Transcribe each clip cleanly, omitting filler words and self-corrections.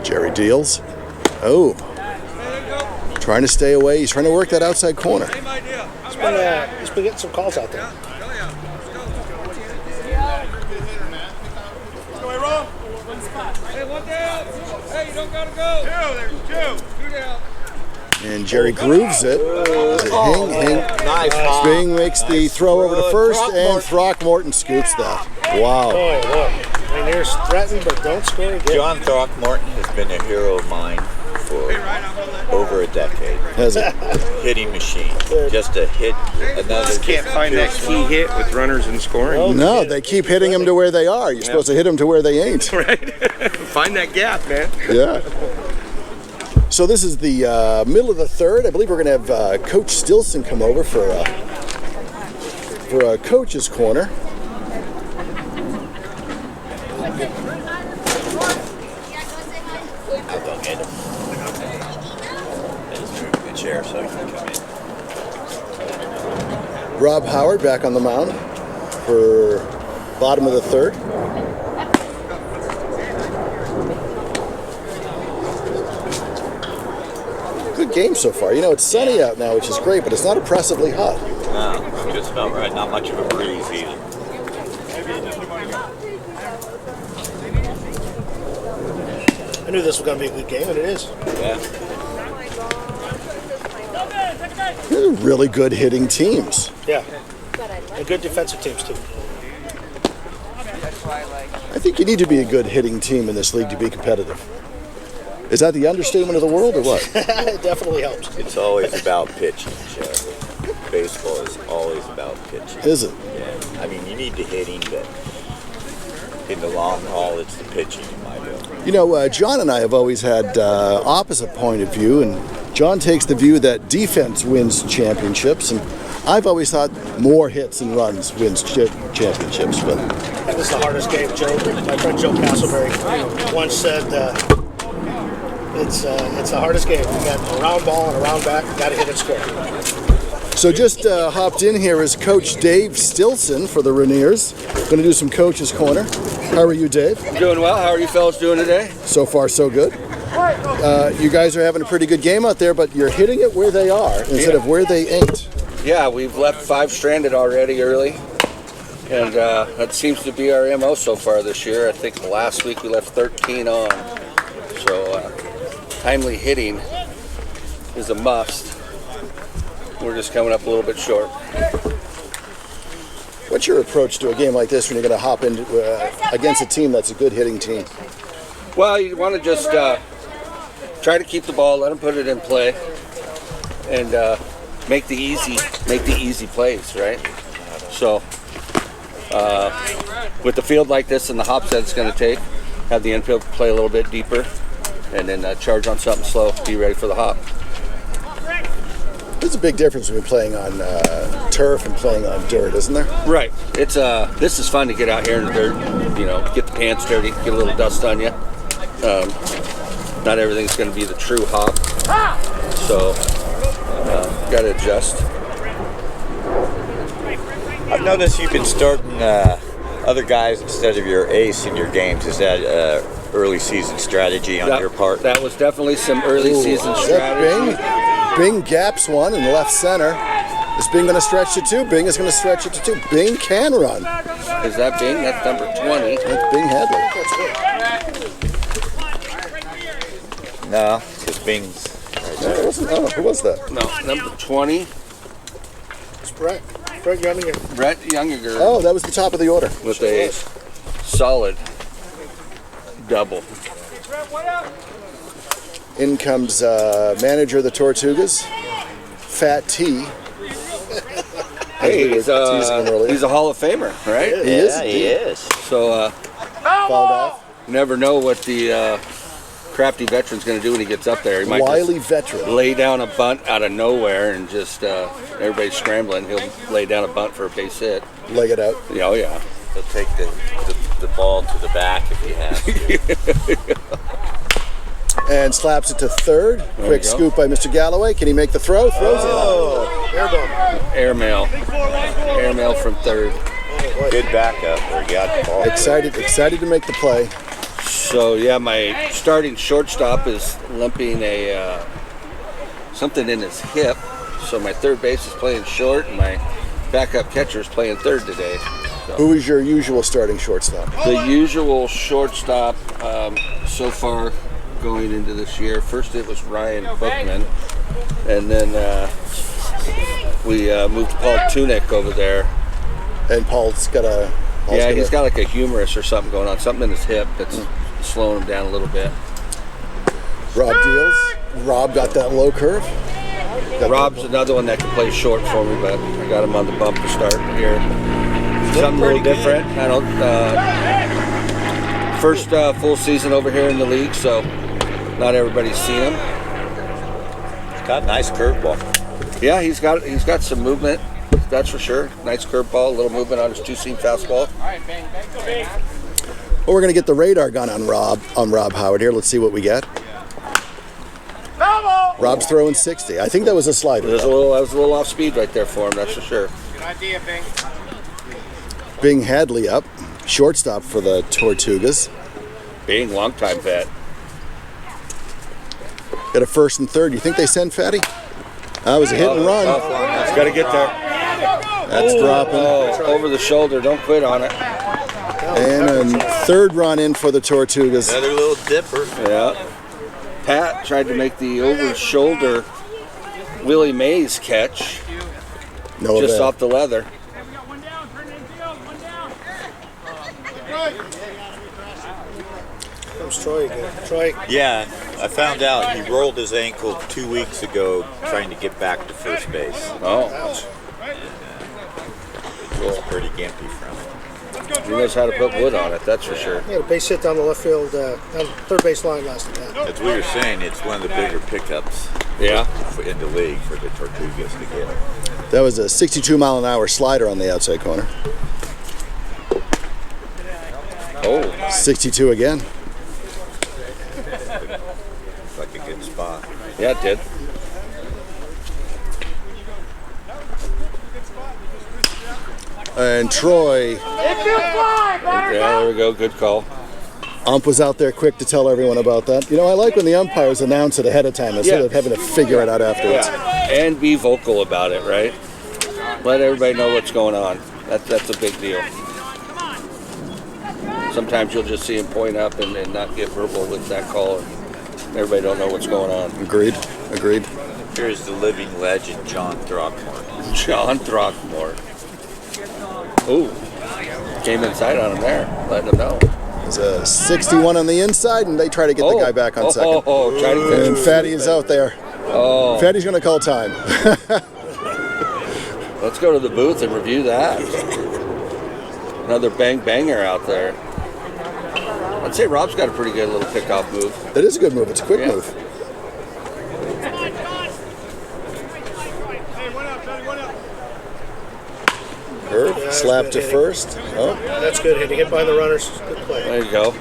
Jerry deals. Oh, trying to stay away. He's trying to work that outside corner. He's been getting some calls out there. And Jerry grooves it. Nice. Bing makes the throw over to first, and Throckmorton scoops that. Wow. Boy. Rainiers threaten, but don't score again. Jon Throckmorton has been a hero of mine for over a decade. Has it? Hitting machine. Just a hit. Another. Can't find that key hit with runners in scoring. No, they keep hitting them to where they are. You're supposed to hit them to where they ain't. Right? Find that gap, man. Yeah. So this is the middle of the third. I believe we're going to have Coach Stilson come over for a coach's corner. I'll go get him. There's a good chair so he can come in. Rob Howard back on the mound for bottom of the third. Good game so far. You know, it's sunny out now, which is great, but it's not oppressively hot. No, just felt right. Not much of a breeze either. I knew this was going to be a good game, and it is. Yeah. They're really good hitting teams. Yeah. And good defensive teams, too. I think you need to be a good hitting team in this league to be competitive. Is that the understatement of the world or what? It definitely helps. It's always about pitching, Joe. Baseball is always about pitching. Is it? Yeah. I mean, you need the hitting, but in the long haul, it's the pitching, in my view. You know, John and I have always had opposite point of view, and John takes the view that defense wins championships, and I've always thought more hits and runs wins championships. But That was the hardest game, Joe. My friend Joe Castleberry once said it's the hardest game. You got a round ball and a round back. You got to hit and score. so just hopped in here is Coach Dave Stilson for the Rainiers. Going to do some coach's corner. How are you, Dave? Doing well. How are you fellas doing today? So far, so good. You guys are having a pretty good game out there, but you're hitting it where they are instead of where they ain't. Yeah, we've left 5 stranded already early, and that seems to be our MO so far this year. I think last week we left 13 on, so timely hitting is a must. We're just coming up a little bit short. What's your approach to a game like this when you're going to hop into against a team that's a good hitting team? Well, you want to just try to keep the ball, let them put it in play, and make the easy plays, right? So with the field like this and the hops that it's going to take, have the infield play a little bit deeper, and then charge on something slow, be ready for the hop. There's a big difference between playing on turf and playing on dirt, isn't there? Right. It's this is fun to get out here in the dirt, you know, get the pants dirty, get a little dust on you. Not everything's going to be the true hop, so got to adjust. I've noticed you've been starting other guys instead of your ace in your games. Is that early season strategy on your part? That was definitely some early season strategy. Bing gaps one in left center. Is Bing going to stretch it too? Bing is going to stretch it too. Bing can run. Is that Bing? That's number 20. That's Bing Hadley. No, because Bing's. No, it wasn't. Oh, who was that? No, number 20. It's Brett Younginger. Brett Younginger. Oh, that was the top of the order. With a solid double. In comes manager of the Tortugas, Fat T. Hey, he's a Hall of Famer, right? He is. He is. So Fouled off. you never know what the crafty veteran's going to do when he gets up there. He might Wily veteran. lay down a bunt out of nowhere and just everybody's scrambling. He'll lay down a bunt for a base hit. Leg it out. Yeah, oh yeah. He'll take the ball to the back if he has to. And slaps it to third. Quick you go. scoop by Mr. Galloway. Can he make the throw? Throws it. Airmail from third. Good backup where he got the ball. Excited to make the play. So yeah, my starting shortstop is limping a something in his hip. So my third base is playing short, and my backup catcher is playing third today. So Who is your usual starting shortstop? the usual shortstop so far going into this year. First it was Ryan Bookman, and then we moved Paul Tunick over there. And Paul's got a... He's got like a humerus or something going on, something in his hip that's slowing him down a little bit. Rob Deals. Rob got that low curve. Rob's another one that can play short for me, but I got him on the bump to start here. Something a little different. I don't. First full season over here in the league, so not everybody's seen him. He's got a nice curveball. Yeah, he's got some movement. That's for sure. Nice curveball, a little movement on his two-seam fastball. Well, we're going to get the radar gun on Rob Howard here. Let's see what we get. Rob's throwing 60. I think that was a slider. That was a little off speed right there for him, that's for sure. Good idea, Bing. Bing Hadley up, shortstop for the Tortugas. Being longtime vet. Got a first and third. You think they send Fatty? That was a hit and run. He's got to get there. That's dropping. Over the shoulder. Don't quit on it. And a third run in for the Tortugas. Another little dipper. Yeah. Pat tried to make the over-shoulder Willie Mays catch No just avail. off the leather. Comes Troy again. Troy. Yeah, I found out he rolled his ankle 2 weeks ago trying to get back to first base. Oh, It was pretty gimpy from him. he knows how to put wood on it, that's for sure. He had a base hit down the left field, down third base line last night. As we were saying, it's one of the bigger pickups Yeah. in the league for the Tortugas to get. That was a 62-mile-an-hour slider on the outside corner. Oh, 62 again. It's like a good spot. yeah, it did. And Troy, Yeah, there we go. Good call. ump was out there quick to tell everyone about that. You know, I like when the umpires announce it ahead of time instead of having to figure it out afterwards. Yeah. And be vocal about it, right? Let everybody know what's going on. That's a big deal. Sometimes you'll just see him point up and not get verbal with that call. And everybody don't know what's going on. Agreed. Here's the living legend, Jon Throckmorton. Jon Throckmorton. Ooh, came inside on him there, letting him know. There's a 61 on the inside, and they try to get the guy back on second. Try to catch And him. Fatty is out there. Oh, Fatty's going to call time. let's go to the booth and review that. Another banger out there. I'd say Rob's got a pretty good little pickoff move. It is a good move. It's a quick move. Curve, slap to first. Oh, That's good hit. He hit behind the runners. Good play. There you go.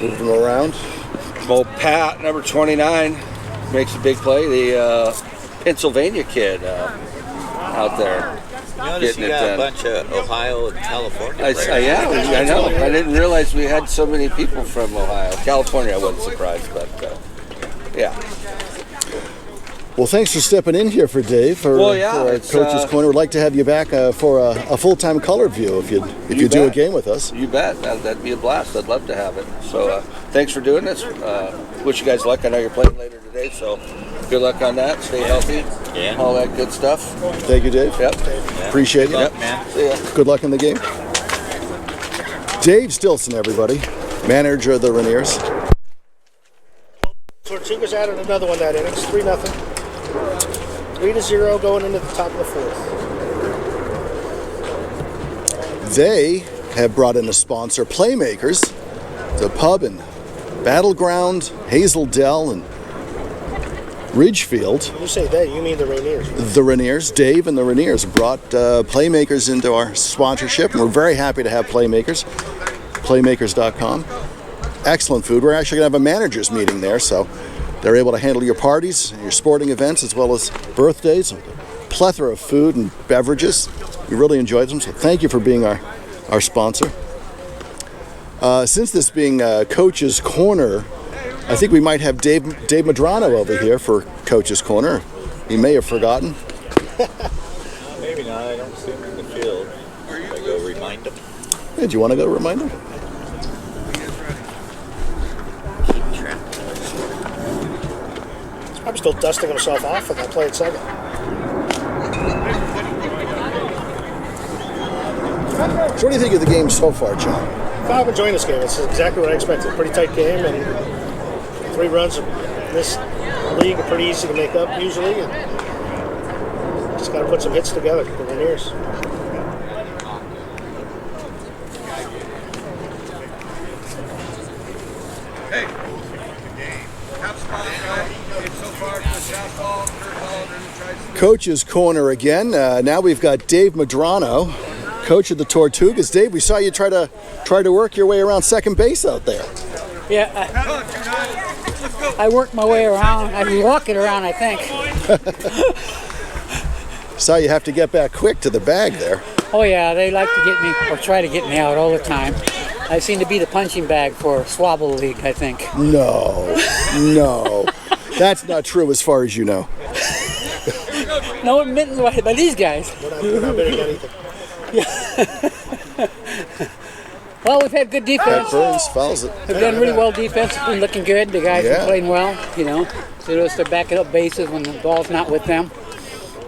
moved him around. Old Pat, number 29, makes a big play. The Pennsylvania kid out there. Notice you Getting it got a done. bunch of Ohio and California I players. know. I didn't realize we had so many people from Ohio. California, I wasn't surprised, but yeah. Well, thanks for stepping in here for Dave for our it's, Coach's Corner. We'd like to have you back for a full-time color view if you do a bet. game with us. You bet. That'd be a blast. I'd love to have it. So thanks for doing this. Wish you guys luck. I know you're playing later today, so good luck on that. Stay healthy. Yeah. All that good stuff. Thank you, Dave. Yep. Appreciate it. Luck, man. See ya. Good luck in the game. Dave Stilson, everybody, manager of the Rainiers. Tortugas added another one that innings. 3-0. 3-0 going into the top of the fourth. They have brought in a sponsor, Playmakers. It's a pub in Battleground, Hazel Dell, and Ridgefield. You say they, you mean the Rainiers. The Rainiers, Dave and the Rainiers brought Playmakers into our sponsorship, and we're very happy to have Playmakers. Playmakers.com. Excellent food. We're actually going to have a managers meeting there, so they're able to handle your parties, your sporting events, as well as birthdays. A plethora of food and beverages. We really enjoyed them, so thank you for being our sponsor. Since this being Coach's Corner, I think we might have Dave Madrano over here for Coach's Corner. He may have forgotten. Maybe not. I don't see him in the field. Should I go remind him? Hey, do you want to go remind him? I'm still dusting himself off and I played second. So what do you think of the game so far, John? I'm enjoying this game. It's exactly what I expected. Pretty tight game, and 3 runs in this league are pretty easy to make up usually. And just got to put some hits together for the Rainiers. Coach's Corner again. Now we've got Dave Madrano, coach of the Tortugas. Dave, we saw you try to work your way around second base out there. Yeah, I worked my way around. I was walking around, I think. Saw you have to get back quick to the bag there. Oh yeah, they like to get me, or try to get me out all the time. I seem to be the punching bag for SWABL League, I think. No. That's not true as far as you know. No admittance by these guys. We're not betting anything. Well, we've had good defense. Pat Burns fouls it. We've done really well defense. It's been looking good. The guys Yeah. are playing well, you know. So they're backing up bases when the ball's not with them.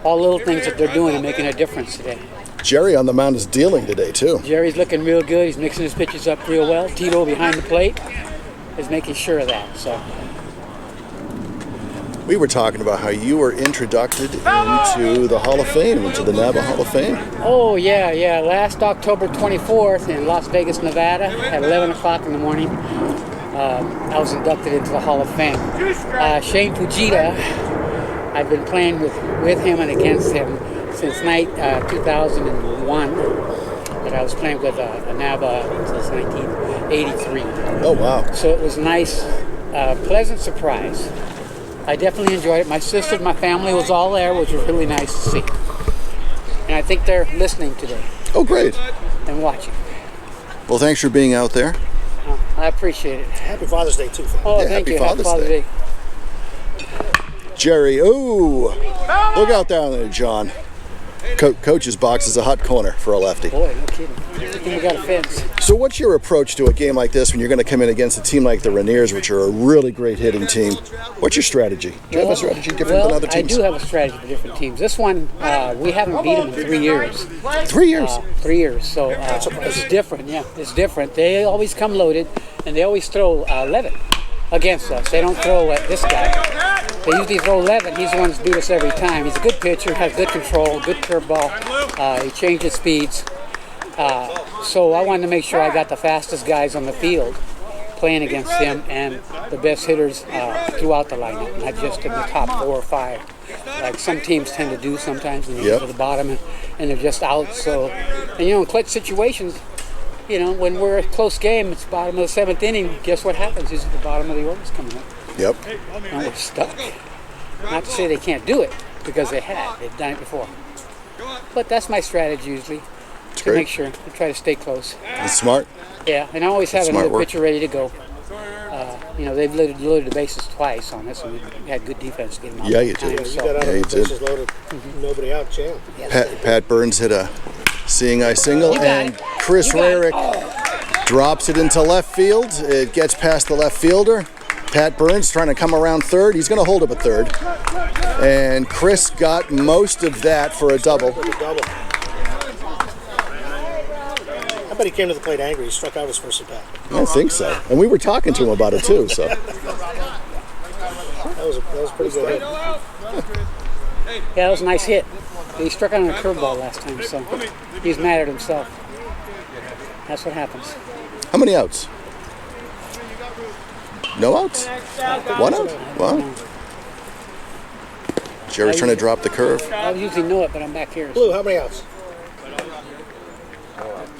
All little things that they're doing are making a difference today. Jerry on the mound is dealing today, too. Jerry's looking real good. He's mixing his pitches up real well. Tito behind the plate is making sure of that. So We were talking about how you were introduced into the Hall of Fame, into the NABA Hall of Fame. oh yeah. Last October 24th in Las Vegas, Nevada, at 11 o'clock in the morning, I was inducted into the Hall of Fame. Shane Fujita, I've been playing with him and against him since 2001. But I was playing with NABA since 1983. Oh, wow. So it was a nice, pleasant surprise. I definitely enjoyed it. My sister, my family was all there, which was really nice to see. And I think they're listening today Oh, great. and watching. Well, thanks for being out there. I appreciate it. Happy Father's Day, too, fam. Oh, Yeah, thank happy you. Father's Happy Father's Day. Day. Jerry, ooh. Look out down there, John. Coach's box is a hot corner for a lefty. Boy, no kidding. I think we got a fence. So what's your approach to a game like this when you're going to come in against a team like the Rainiers, which are a really great hitting team? What's your strategy? Do you have a strategy different than other teams? I do have a strategy for different teams. This one, we haven't beat them in 3 years. 3 years? 3 years, so it's different. Yeah, it's different. They always come loaded, and they always throw 11 against us. They don't throw at this guy. They usually throw 11. He's the one that beat us every time. He's a good pitcher, has good control, good curveball. He changes speeds. So I wanted to make sure I got the fastest guys on the field playing against him and the best hitters throughout the lineup, not just in the top 4 or 5. Like some teams tend to do sometimes, and they get to the bottom and they're just out. So, and in clutch situations, when we're a close game, it's bottom of the 7th inning. Guess what happens? Is the bottom of the order's coming up. Yep. And we're stuck. Not to say they can't do it, because they've done it before. But that's my strategy usually, to great. make sure I try to stay close. That's smart. Yeah, and I always have Smart another work. pitcher ready to go. They've loaded the bases twice on this, and we had good defense to get them out. Yeah, you time, did. You so- got out Yeah, of you the did. bases loaded. Nobody out, jam. Pat Burns hit a seeing eye single, You got and it. Chris You got it. Rarick drops it into left field. It gets past the left fielder. Pat Burns trying to come around third. He's going to hold up at third. And Chris got most of that for a double. Double. I bet he came to the plate angry. He struck out his first at bat. I think so. And we were talking to him about it too. So That was a pretty good hit. Yeah, that was a nice hit. He struck out on a curveball last time, so he's mad at himself. That's what happens. how many outs? No outs? 1 out? Wow. Jerry's trying to drop the curve. I would usually know it, but I'm back here. Blue, how many outs?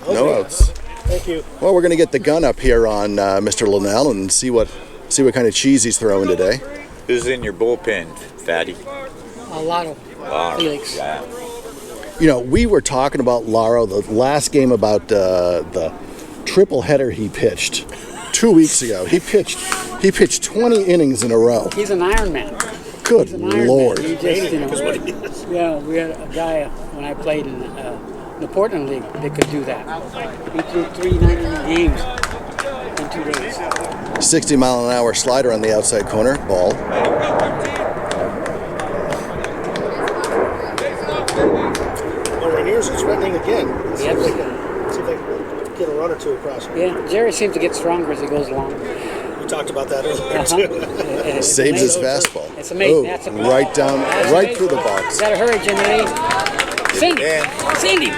No outs. Thank you. Well, we're going to get the gun up here on Mr. Linnell and see what kind of cheese he's throwing today. Who's in your bullpen, Fatty? A lot of Felix. Yeah. We were talking about Laro the last game about the triple header he pitched 2 weeks ago. He pitched 20 innings in a row. He's an Iron Man. Good He's an Iron Lord. Man. He just, you know, yeah, we had a guy when I played in the Portland League that could do that. He threw 390 games in 2 days. 60-mile-an-hour slider on the outside corner. Ball. Well, Rainiers is threatening again. See Yep. if they can get a run or two across. Yeah, Jerry seems to get stronger as he goes along. We talked about that earlier too. It's Saves his amazing. fastball. It's amazing. Oh, That's amazing. right down, That's right amazing. through the box. Gotta hurry, Jimmy. Cindy. Yeah. Cindy.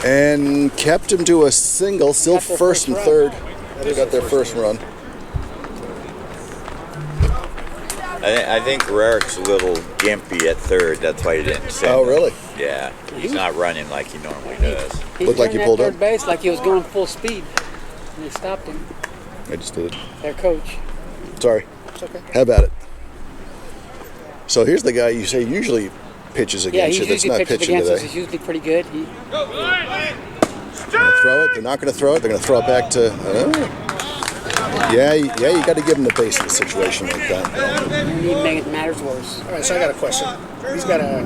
And kept him to a single, still Got their first and first third. They got their first run. I think Rarick's a little gimpy at third. That's why he didn't send Oh, him. really? Yeah. He's not running like he normally does. Looked like he turned pulled at up. third base like he was going full speed. And they stopped him. I just did it. Their coach. Sorry. It's okay. Have at it. So here's the guy you say usually pitches Yeah, against he you that's usually not pitches pitching against us. today. He's usually pretty good. Gonna throw it. They're not going to throw it. They're going to throw it back to. Yeah. You got to give him the base in a situation like that. He makes matters worse. All right, so I got a question. He's got a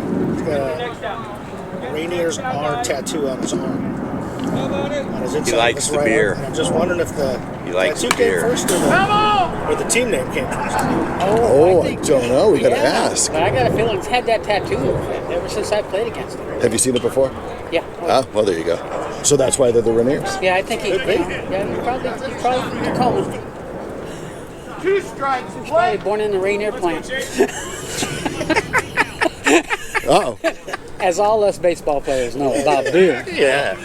Rainiers R tattoo on his arm. On his inside likes of his the right beer. arm. And I'm just wondering if the He likes tattoo the came beer. first or the team name came first. Oh, I think- don't know. We got to Yeah, ask. But I got a feeling he's had that tattoo ever since I played against him. Have you seen it before? Yeah. Ah, well, there you go. So that's why they're the Rainiers. Yeah, I think he. Could be. Yeah, you probably call him. 2 strikes. He's probably born in the Rainier plant, Oh, as all us baseball players know about beer. Yeah.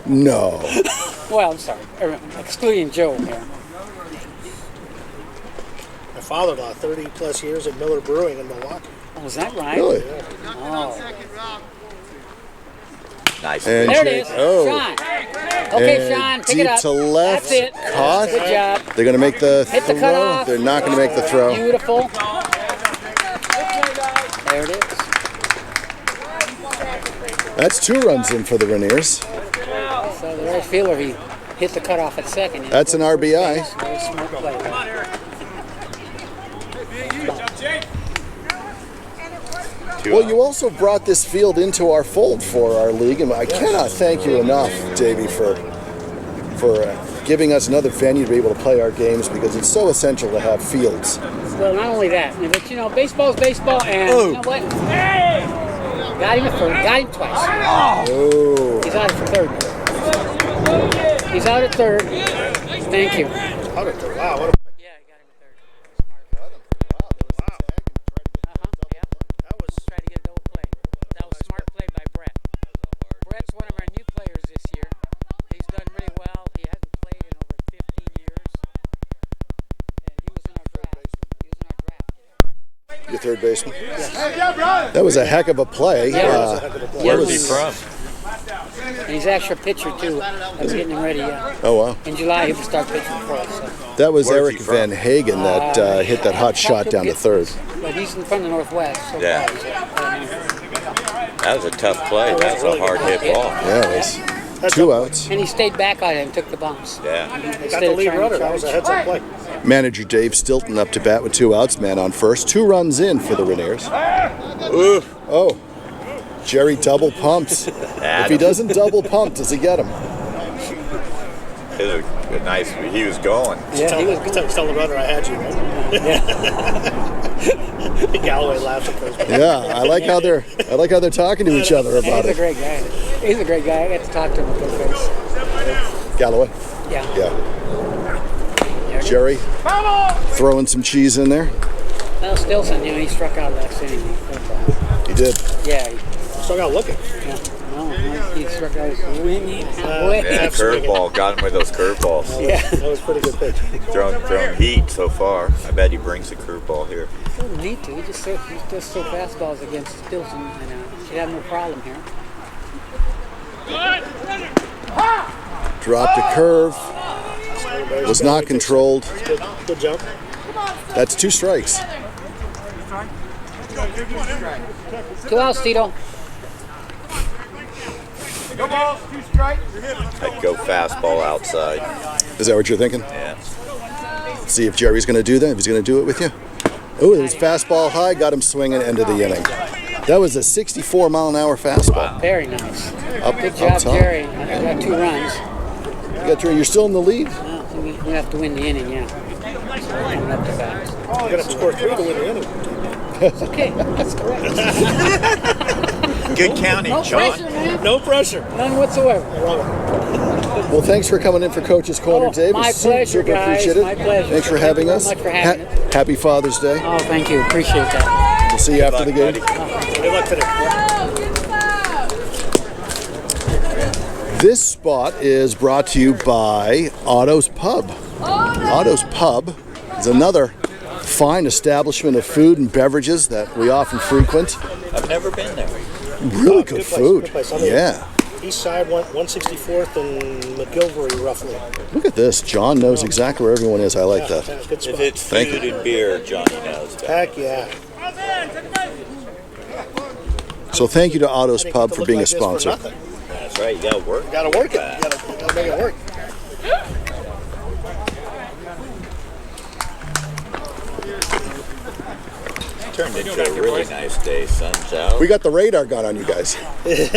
no. Well, I'm sorry, excluding Joe here. My father-in-law, 30 plus years at Miller Brewing in Milwaukee. Oh, is that right? Really? Oh. Nice. And There it Jake- is. oh. Sean. Okay, And Sean, pick it deep up. to left. That's it. Caught. Good job. They're going to make the Hit the throw. cutoff. They're not going to make the throw. Beautiful. There it is. That's 2 runs in for the Rainiers. So the right fielder, he hit the cutoff at second. That's an RBI. Very smart play there. Well, you also brought this field into our fold for our league, and I cannot thank you enough, Davey, for giving us another venue to be able to play our games, because it's so essential to have fields. Well, not only that, but you know, baseball's baseball, and you know what? Got him at third. Got him twice. Oh, He's out for third. He's out at third. Thank you. How did the, wow, what a, Yeah, he got him at third. Yeah. that was Try to get a double play. That was smart play by Brett. Brett's one of our new players this year. He's done really well. He hasn't played in over 15 years. And he was in our draft. your third baseman. That was a heck of a play. Where's he from? And he's actually a pitcher too. I was getting him ready. Oh, wow. In July, he will start pitching for us. So. That was Where's Eric he from? Van Hagen that hit that hot shot down to third. But he's from the Northwest. So Yeah. That was a tough play. That's a hard hit ball. Yeah, it was 2 outs. And he stayed back on it and took the bumps. Yeah. got the lead runner. That was a heads-up play. Manager Dave Stilton up to bat with 2 outs, man on first. 2 runs in for the Rainiers. Oh, Jerry double pumps. If he doesn't double pump, does he get him? It was a nice. He was going. Yeah, he was good. Tell the runner I had you, right? Galloway laughs at first. Yeah, I like how they're talking to each other about He's a it. great guy. He's a great guy. I got to talk to him with those guys. Galloway. Yeah. Yeah. Jerry throwing some cheese in there. Well, Stilson, you know, he struck out last inning. He did. Yeah. Still got looking. No, he struck out swinging halfway. Yeah, curveball. Got him with those curveballs. Yeah. That was a pretty good pitch. Thrown heat so far. I bet he brings the curveball here. He doesn't need to. He just throw fastballs against Stilson, and should have no problem here. Dropped a curve. Was not controlled. Good jump. That's 2 strikes. 2 outs, Tito. No balls, 2 strikes. I'd go fastball outside. Is that what you're thinking? Yeah. See if Jerry's going to do that, if he's going to do it with you. Oh, it was fastball high, got him swinging, end of the inning. That was a 64-mile-an-hour fastball. Very nice. Up, Good up job, top. Jerry. I got 2 runs. You're still in the lead. Well, so we have to win the inning, yeah. So we're coming up to bat. You're going to have to score 3 to win the inning. It's okay. That's correct. Good counting, No John. pressure, man. No pressure. None whatsoever. I love it. Well, thanks for coming in for Coach's Corner, Oh, Dave. my Super, pleasure, super guys. appreciate it. My pleasure. Thanks for Thank having you us. very much for having it. Happy Father's Day. Oh, thank you. Appreciate that. We'll see you after the game. Good luck today. This spot is brought to you by Otto's Pub. Otto's Pub is another fine establishment of food and beverages that we often frequent. I've never been there. Really good Good place, food. good place. I mean, Yeah. East side, 164th and McGilvery, roughly. Look at this. John knows exactly where everyone is. I like that. Yeah, good spot. If it's Thank food you. and beer, Johnny knows that. Heck yeah. So thank you to Otto's I didn't Pub get to for look being a like this for sponsor. nothing. That's right, you gotta work. You gotta work it. You gotta make it work. Turned into a really nice day. Sun's out. We got the radar gun on you guys. Hey,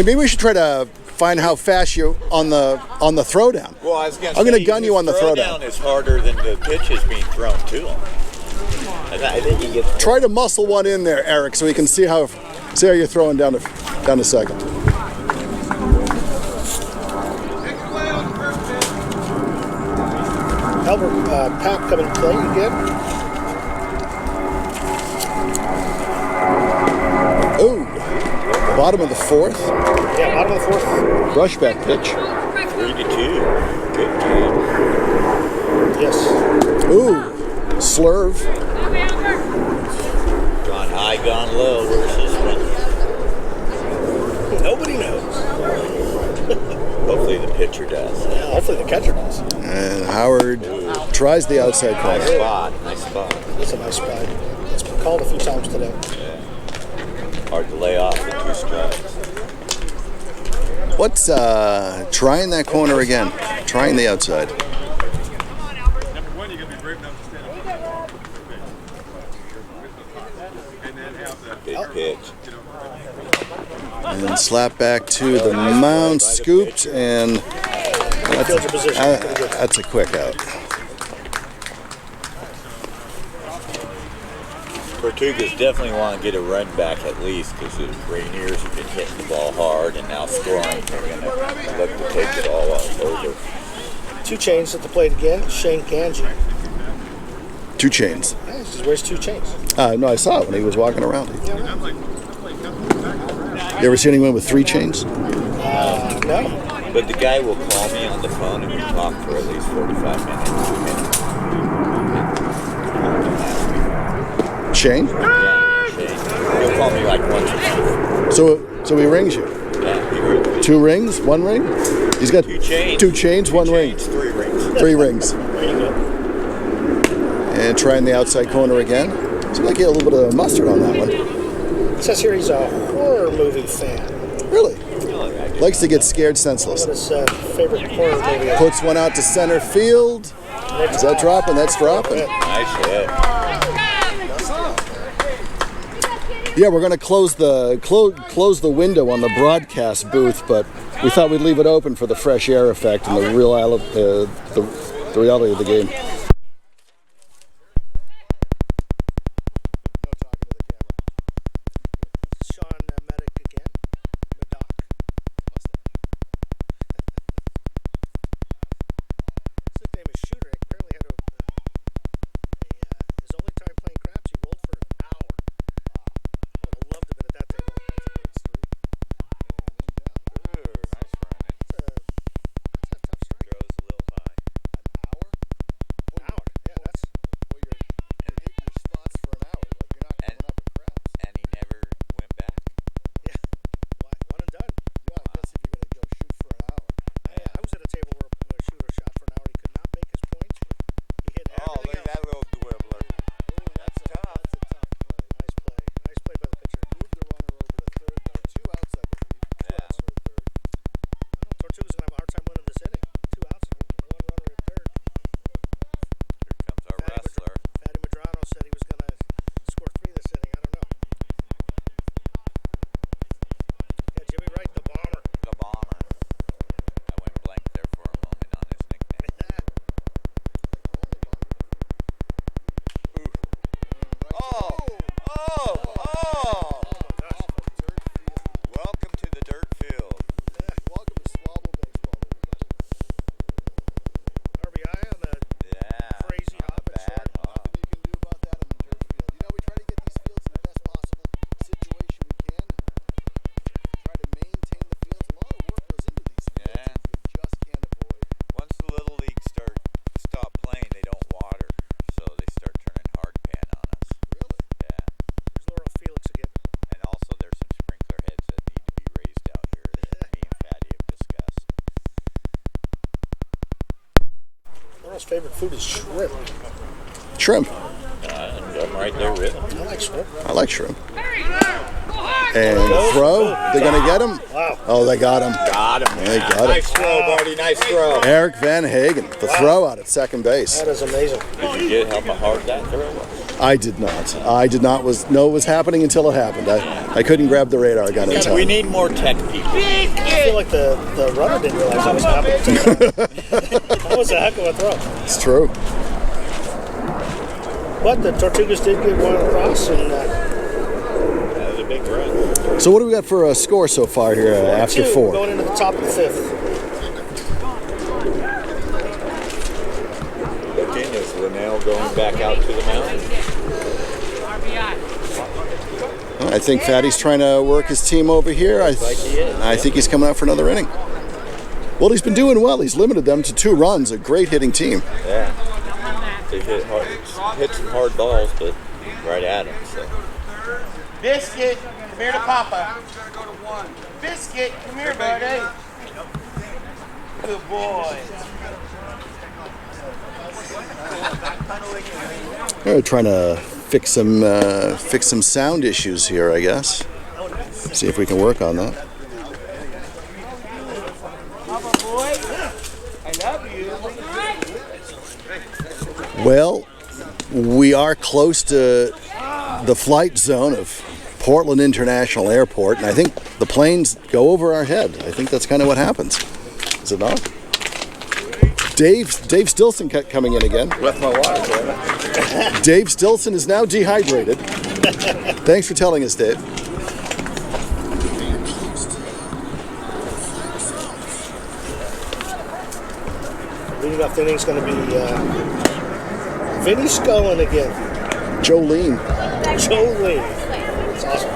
maybe we should try to find how fast you on the throwdown. Well, I was I'm gonna gun you on the throwdown. Is harder than the pitches being thrown to him. I think he gets. Try to muscle one in there, Eric, so we can see how you're throwing down to second. Albert Pack coming to play. You good? Ooh, bottom of the 4th. Yeah, bottom of the 4th. Brushback pitch. 3-2. Good game. Yes. Ooh, slurve. Gone high, gone low. Where's this one? Nobody knows. Hopefully the pitcher does. Yeah, hopefully the catcher does. And Howard tries the outside Nice corner. spot. Nice spot. It's a nice spot. It's been called a few times today. Hard to lay off with 2 strikes. What's trying that corner again? Trying the outside. Big pitch. And slap back to the mound, scooped, and Fields a position. Pretty good. that's a quick out. Tortugas definitely want to get a run back at least because the Rainiers have been hitting the ball hard and now scoring. They're going to look to take it all over. 2 chains at the plate again. Shane Ganji. 2 chains. Yeah, he wears 2 chains. No, I saw it when he was walking around. You ever seen anyone with 3 chains? No. But the guy will call me on the phone and we talk for at least 45 minutes. Shane? Yeah, Shane. He'll call me like once a month. So he rings you. Yeah, he really. 2 rings, 1 ring? He's got 2 chains. 2 chains, 1 ring. 3 rings. 3 rings. There you go. And trying the outside corner again. Seems like he had a little bit of mustard on that one. It says here he's a horror movie fan. Really? Likes to get scared senseless. What his favorite horror movie is. Puts one out to center field. Is that dropping? That's dropping. Nice hit. Yeah, we're going to close the window on the broadcast booth, but we thought we'd leave it open for the fresh air effect and the reality of the game. Sean Medic again. Medoc. His name is Shooter. He apparently had his only time playing craps. He rolled for an hour. I would have loved to have been at that table. That's a tough strike. Carl's favorite food is shrimp. Shrimp. I'm right there with him. I like shrimp. I like shrimp. And the throw, they're going to get him. Wow. Oh, they got him. Got him. They got him. Nice throw, Marty. Nice throw. Eric Van Hagen, the throw out at second base. That is amazing. Did you get how hard that throw was? I did not. I did not know it was happening until it happened. I couldn't grab the radar gun in time. We need more tech people. I feel like the runner didn't realize that was happening. That was a heck of a throw. It's true. But the Tortugas did get one across, and That was a big run. So what do we got for a score so far here after 2 4? going into the top of the 5th. Looking, is Linnell going back out to the mound? I think Fatty's trying to work his team over here. I think he's coming out for another inning. Well, he's been doing well. He's limited them to 2 runs. A great hitting team. Yeah. They hit some hard balls, but right at him. So. Biscuit, come here to Papa. Biscuit, come here, buddy. Good boy. They're trying to fix some sound issues here, I guess. See if we can work on that. Papa boy, I love you. Well, we are close to the flight zone of Portland International Airport, and I think the planes go over our head. I think that's kind of what happens. Is it not? Dave Stilson coming in again. Left my water, boy. Dave Stilson is now dehydrated. Thanks for telling us, Dave. Leading off the inning is going to be Vinny Scullin again. Jolene. Jolene. That's awesome.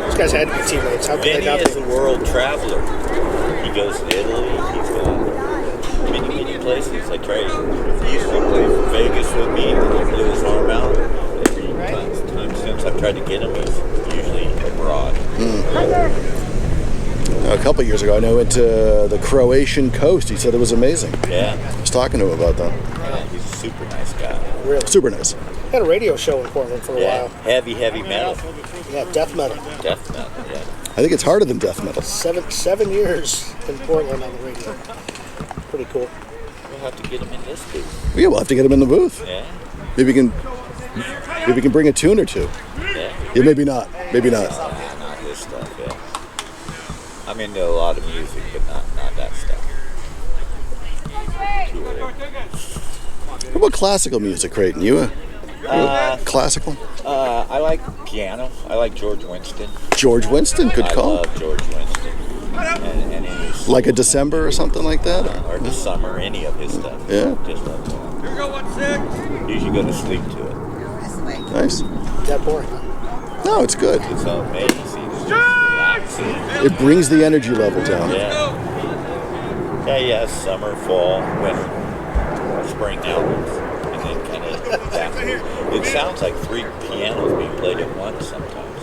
Those guys had to be teammates. How could Vinny they not is be? a world traveler. He goes to Italy. He's gone many places. I tried. He used to play for Vegas with me, and he blew his arm out. Every time since I've tried to get him, he's usually abroad. A couple of years ago, I know went to the Croatian coast. He said it was amazing. Yeah. I was talking to him about that. Yeah, he's a super nice guy. Really? Super nice. Had a radio show in Portland for a while. Heavy metal. Yeah, death metal. Death metal, yeah. I think it's harder than death metal. 7 years in Portland on the radio. Pretty cool. We'll have to get him in this booth. Yeah, we'll have to get him in the booth. Yeah. Maybe we can bring a tune or two. Yeah. Yeah, maybe not. Maybe not. Not his stuff, yeah. I'm into a lot of music, but not that stuff. Too old. What about classical music, Creighton? You classical? I like piano. I like George Winston. George Winston, good call. I love George Winston. And his, Like a December or something like that? or the summer, any of his stuff. Yeah. Just love it. Here we go, 1-6. Usually go to sleep to it. Nice. That boring, huh? No, it's good. It's amazing. It's just relaxing. It brings the energy level down. Yeah, summer, fall, winter, spring albums, and then kind of back. It sounds like 3 pianos being played at once sometimes.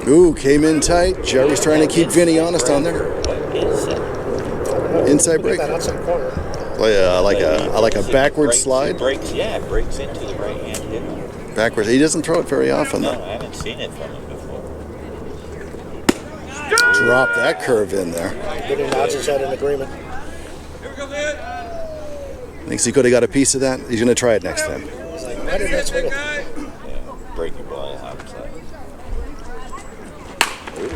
Ooh, came in tight. Jerry's trying to keep Vinny honest on there. What is that? Inside break. That outside corner. Like a backward slide. Breaks into the right hand hitter. Backwards. He doesn't throw it very often, No, though. I haven't seen it from him before. Drop that curve in there. Vinny nods his head in agreement. Thinks he could have got a piece of that. He's going to try it next time. He's like, why did I swing it? Yeah, breaking ball outside.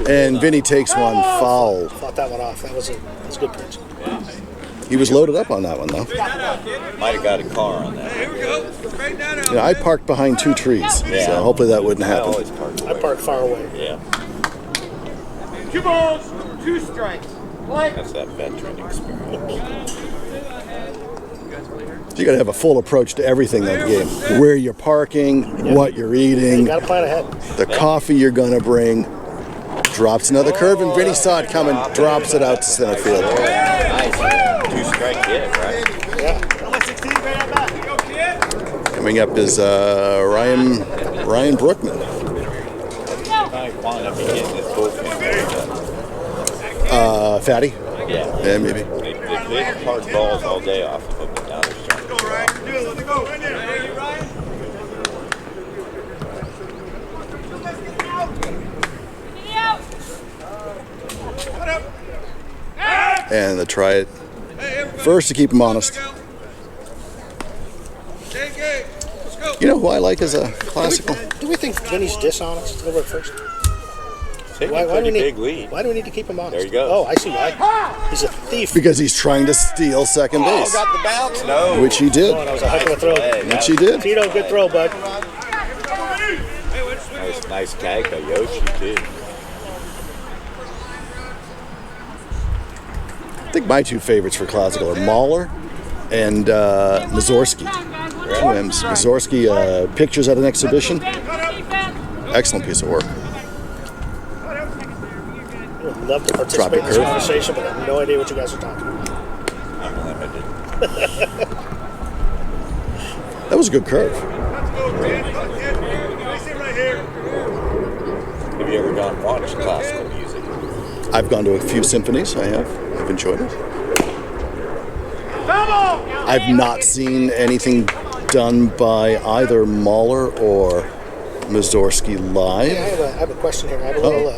And Vinny takes one foul. Fought that one off. That was a good pitch. He was loaded up on that one, though. Might have got a car on that. Yeah, I parked behind 2 trees, so hopefully that wouldn't I happen. always park I away. parked far away. Yeah, 2 balls, 2 strikes. Play. that's that veteran experience. You got to have a full approach to everything that game. Where you're parking, what you're You eating, got to plan ahead. the coffee you're going to bring. Drops another curve, and Vinny saw it coming, drops it out to center field. Nice. 2-strike hit, right? Yeah. Coming up is Ryan Brookman. Might want to be getting his bullpen. Fatty? Yeah. Yeah, maybe. They hit hard balls all day off of them, but now they're starting to drop. And they try it first to keep him honest. You know who I like as a classical? Do we think Vinny's dishonest over at first? Taking a pretty big lead. Why do we need to keep him honest? There you go. Oh, I see why. He's a thief. Because he's trying to steal second base. Oh, got the bounce? No. Which he did. Oh, that was a heck of a throw. Which he did. Tito, good throw, bud. Nice tag by Yoshi, too. I think my two favorites for classical are Mahler and Mussorgsky. Two M's. Mussorgsky, pictures at an exhibition. Excellent piece of work. I would love to participate in this conversation, but I have no idea what you guys are talking about. I'm limited. That was a good curve. Have you ever gone and watched classical music? I've gone to a few symphonies. I have. I've enjoyed it. I've not seen anything done by either Mahler or Mussorgsky live. Yeah, I have a question here. I have a little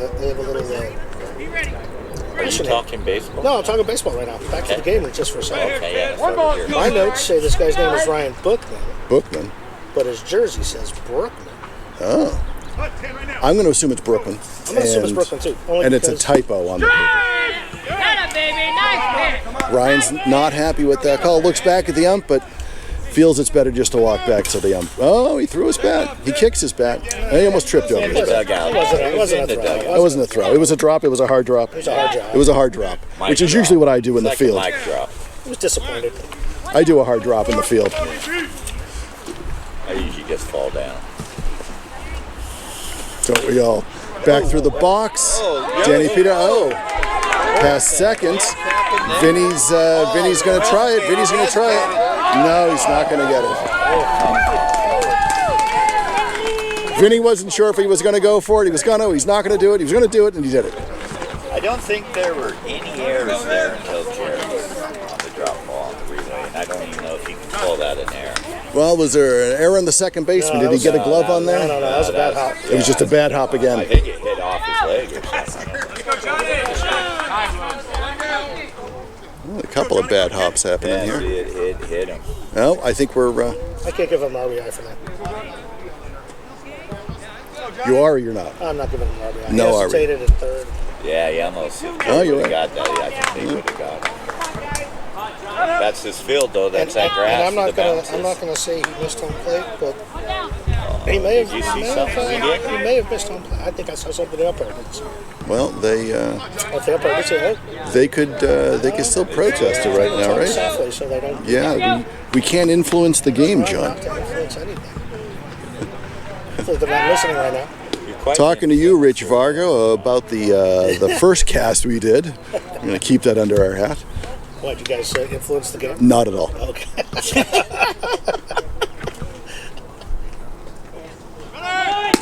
Are you talking baseball? No, I'm talking baseball right now. Back to the game just for a second. Okay, yeah. That's over here. My notes say this guy's name is Ryan Bookman, but his jersey says Brookman. Oh. I'm going to assume it's Brookman. I'm going to assume it's Brookman too. And it's a typo on the paper. Ryan's not happy with that call. Looks back at the ump, but feels it's better just to walk back to the ump. Oh, he threw his bat. He kicks his bat. He almost tripped over his bat. It wasn't a throw. It wasn't a throw. It was a drop. It was a hard drop. It was a hard drop. It was a hard drop, which is usually what I do in the field. Mic drop. I was disappointed. I do a hard drop in the field. I usually just fall down. Don't we all? Back through the box. Danny Peter. Past second. Vinny's going to try it. Vinny's going to try it. No, he's not going to get it. Vinny wasn't sure if he was going to go for it. He was going to. He's not going to do it. He was going to do it, and he did it. I don't think there were any errors there until Jerry on the drop ball on the relay, and I don't even know if you can call that an error. Well, was there an error in the second baseman? Did he get a glove on there? No, that was a bad hop. It was just a bad hop again. I think it hit off his leg or something. A couple of bad hops happening here. It hit him. No, I think we're. I can't give him an RBI for that. You are or you're not? I'm not giving him an RBI. No he hesitated at third. Yeah, he almost. Oh, you're right. Got that. I think he would have got it. That's his field, though. That's that grass. And I'm not gonna say he missed home plate, but he may have. Did you see something we did? He may have missed home plate. I think I saw something the umpire didn't see. Well, they If the umpire did say, they could still protest it right now, right? softly so they don't. Yeah, we can't influence the game, John. Not to influence anything. Hopefully they're not listening right now. Talking to you, Rich Vargo, about the first cast we did. I'm going to keep that under our hat. What, you guys influence the game? Not at all. Okay.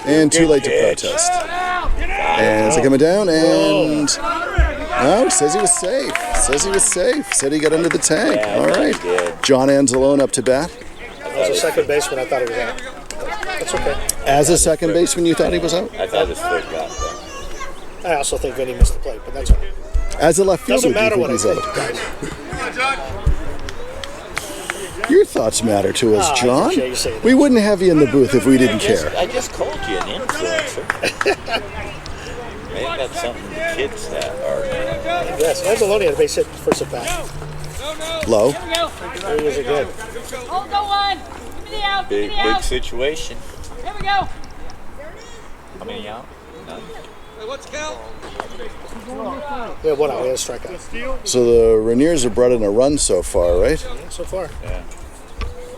And too late to protest. And is it coming down? And no, says he was safe. Said he got under the tank. All right. John Anzalone up to bat. As a second baseman, I thought he was out. That's okay. As a second baseman, you thought he was out? I thought his foot got there. I also think Vinny missed the plate, but that's okay. As a left fielder, Doesn't matter do what I you think think, he's guys. out? Your thoughts matter to us, John. I appreciate you saying that. We wouldn't have you in the booth if we didn't care. I just called you an influencer. Maybe that's something the kids that are. Yes, Anzalone had a base hit first at bat. Low. There he is again. Oh, go on. Give me the out. Give me Big the out. situation. There we go. How many out? None. Yeah, one out. We had a strikeout. So the Rainiers have brought in a run so far, right? So far. Yeah.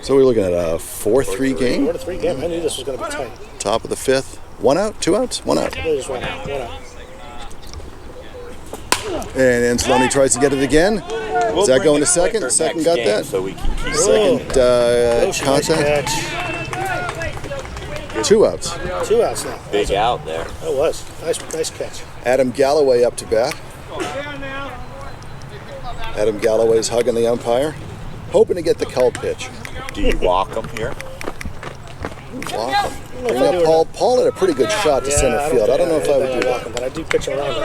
So we're looking at a 4-3 game. 4-3 game. I knew this was going to be tight. Top of the fifth. 1 out, 2 outs, 1 out. They just went out. 1 out. And Anzalone tries to get it again. Is that going to second? Second got that. So we can keep Second Nice contact. catch. 2 outs. 2 outs now. big out there. That was. Nice catch. Adam Galloway up to bat. Adam Galloway's hugging the umpire, hoping to get the call pitch. Do you walk them here? Walk. Bring up Paul. Paul had a pretty good shot to center field. I don't know if I would do that. But I do pitch around him.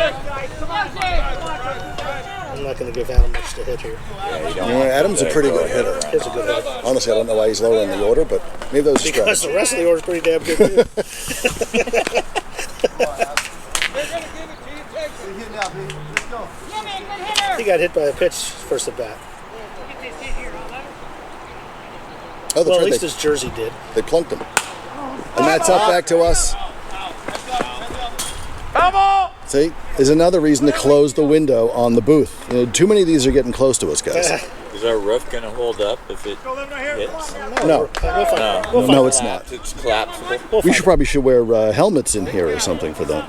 I'm not going to give Adam much to hit here. Adam's a pretty good hitter. He's a good hitter. Honestly, I don't know why he's lower in the order, but maybe those Because strikes. the rest of the order's pretty damn good too. He got hit by a pitch first at bat. Oh, that's Well, at right. least his jersey did. They plunked him. And that's up back to us. See, there's another reason to close the window on the booth. You know, too many of these are getting close to us, guys. Is our roof going to hold up if it hits? No, no, it's not. It's collapsible. We should wear helmets in here or something for that.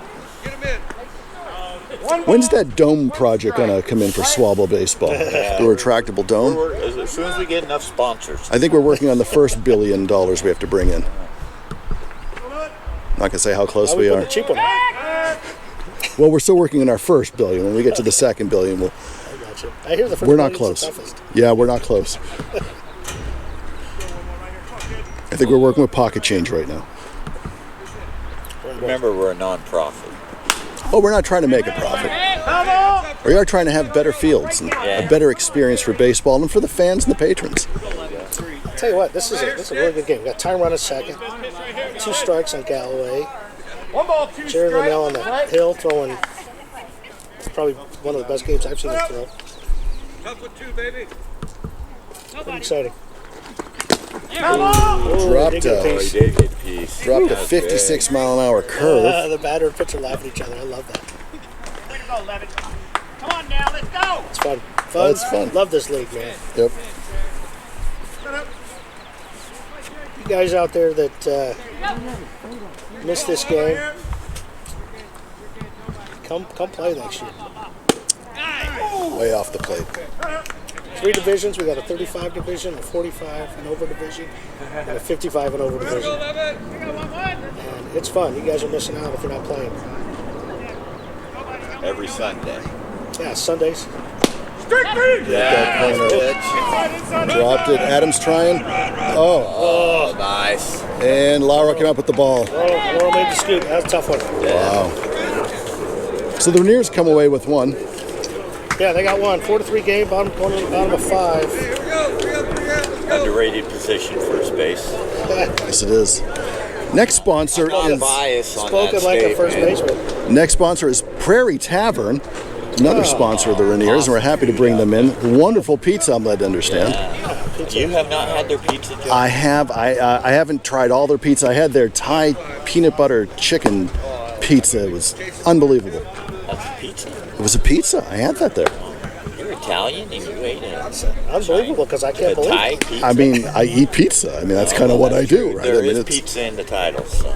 When's that dome project gonna come in for SWABL baseball? The retractable dome. As soon as we get enough sponsors. I think we're working on the first $1 billion we have to bring in. Not gonna say how close we put are. the cheap one. Well, we're still working on our first $1 billion. When we get to the second $1 billion, we'll. I got you. I hear the first We're not billion's the close. toughest. Yeah, we're not close. I think we're working with pocket change right now. Remember, we're a non-profit. Oh, we're not trying to make a profit. We are trying to have better fields and a better experience for baseball and for the fans and the patrons. I'll tell you what, this is a really good game. We got time run at second, 2 strikes on Galloway. Jerry Linnell on the hill throwing. It's probably one of the best games I've seen him throw. Pretty exciting. Dropped did get a piece. He did get a piece. Dropped a 56-mile-an-hour curve. The batter and pitcher laugh at each other. I love that. Way to go, Levin. Come on now, let's go. It's fun. Oh, it's fun. Love this league, man. Yep. You guys out there that missed this game, come play next year. Way off the plate. 3 divisions. We got a 35 division, a 45 and over division, and a 55 and over division. And it's fun. You guys are missing out if you're not playing. Every Sunday. Yeah, Sundays. Yeah, Dropped it. Adam's trying. Oh. nice. And Laura came up with the ball. Laurel made the scoop. That's a tough one. Wow. So the Rainiers come away with 1. Yeah, they got 1. 4-3 game, bottom of 5. Underrated position, first base. Yes, it is. Next sponsor Not is bias on Spoken that like a first statement. baseman. next sponsor is Prairie Tavern, another sponsor of the Rainiers, and we're happy to bring them in. Wonderful pizza, I'm glad to understand. You have not had their pizza, John? I have. I haven't tried all their pizza. I had their Thai peanut butter chicken pizza. It was unbelievable. That's a pizza. It was a pizza. I had that there. You're Italian and you ate it. Unbelievable, because I can't A believe Thai it. pizza. I mean, I eat pizza. I mean, that's kind of what I do, right? There I mean, is it's- pizza in the title, so.